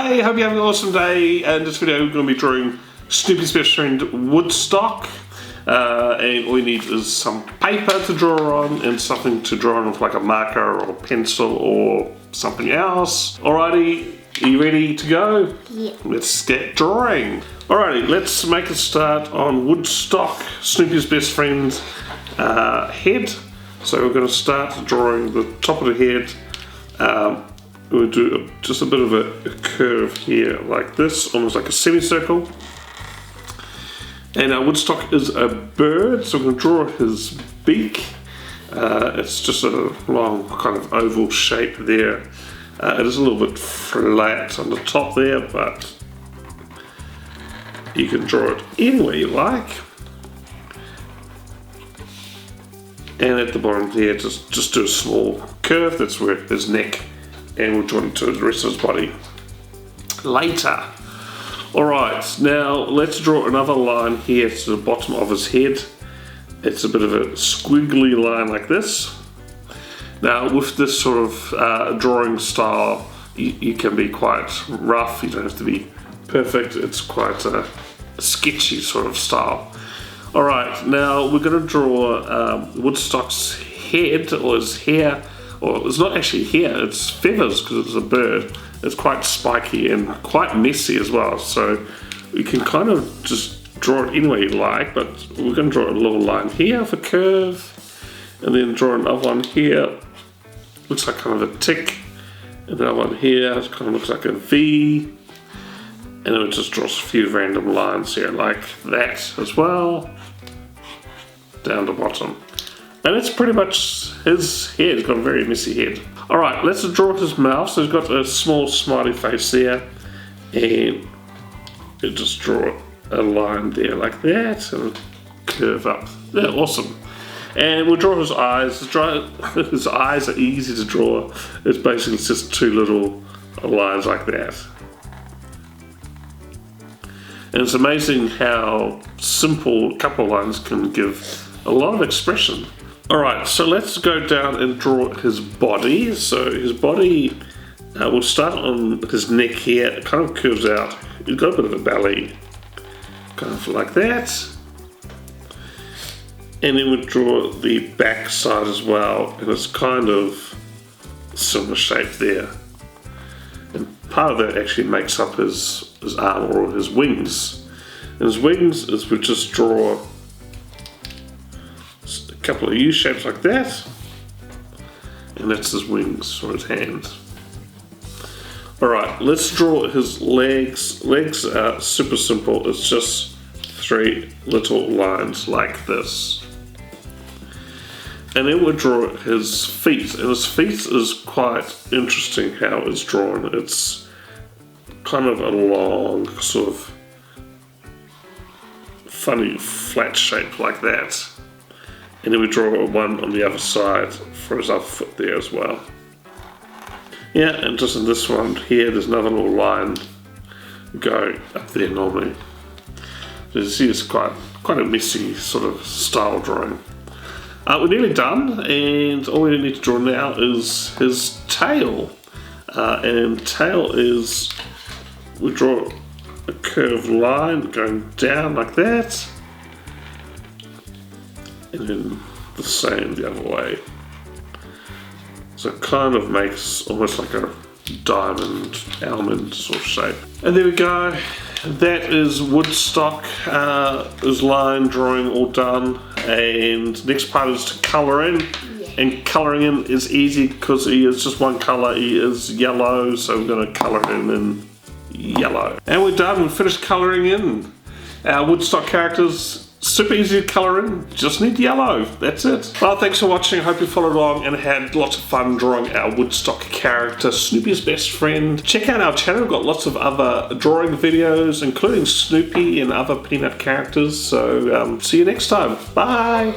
Hey, hope you're having an awesome day. In this video we're going to be drawing Snoopy's best friend, Woodstock. And all you need is some paper to draw on and something to draw on with like a marker or a pencil or something else. Alrighty, are you ready to go? Yeah. Let's get drawing. Alrighty, let's make a start on Woodstock, Snoopy's best friend's head. So we're going to start drawing the top of the head. We'll do just a bit of a curve here like this, almost like a semicircle. And Woodstock is a bird, so we're going to draw his beak. It's just a long kind of oval shape there. It is a little bit flat on the top there, but you can draw it any way you like. And at the bottom there, just do a small curve. That's where his neck, and we'll join it to the rest of his body later. Alright, now let's draw another line here to the bottom of his head. It's a bit of a squiggly line like this. Now with this sort of drawing style, you can be quite rough, you don't have to be perfect, it's quite a sketchy sort of style. Alright, now we're going to draw Woodstock's head, or his hair. Or it's not actually hair, it's feathers because it's a bird. It's quite spiky and quite messy as well. So we can kind of just draw it any way you like, but we're going to draw a little line here for curve, and then draw another one here. Looks like kind of a tick. Another one here, it kind of looks like a V. And then we'll just draw a few random lines here like that as well. Down the bottom. And it's pretty much his head. He's got a very messy head. Alright, let's draw his mouth. So he's got a small smiley face there. And we'll just draw a line there like that. And curve up. Yeah, awesome. And we'll draw his eyes. His eyes are easy to draw. It's basically just two little lines like that. And it's amazing how simple a couple of lines can give a lot of expression. Alright, so let's go down and draw his body. So his body, we'll start on his neck here. It kind of curves out. He's got a bit of a belly, kind of like that. And then we'll draw the back side as well. And it's kind of similar shape there. And part of that actually makes up his arm or his wings. And his wings is we just draw couple of U shapes like that, and that's his wings or his hand. Alright, let's draw his legs. Legs are super simple, it's just three little lines like this. And then we'll draw his feet, and his feet is quite interesting how it's drawn. It's kind of a long sort of funny flat shape like that. And then we draw one on the other side for his other foot there as well. Yeah, and just in this one here, there's another little line going up there normally. So you see it's quite a messy sort of style drawing. We're nearly done, and all we need to draw now is his tail. And tail is, we draw a curved line going down like that. And then the same the other way. So it kind of makes almost like a diamond, almond sort of shape. And there we go. That is Woodstock. His line drawing all done. And next part is to colour in. Yeah. And colouring in is easy because he is just one colour. He is yellow, so we're going to colour him in yellow. And we're done. We've finished colouring in our Woodstock characters. Super easy to colour in, just need yellow, that's it. Well, thanks for watching, I hope you followed along and had lots of fun drawing our Woodstock character, Snoopy's best friend. Check out our channel, we've got lots of other drawing videos, including Snoopy and other Peanut characters, so see you next time, bye!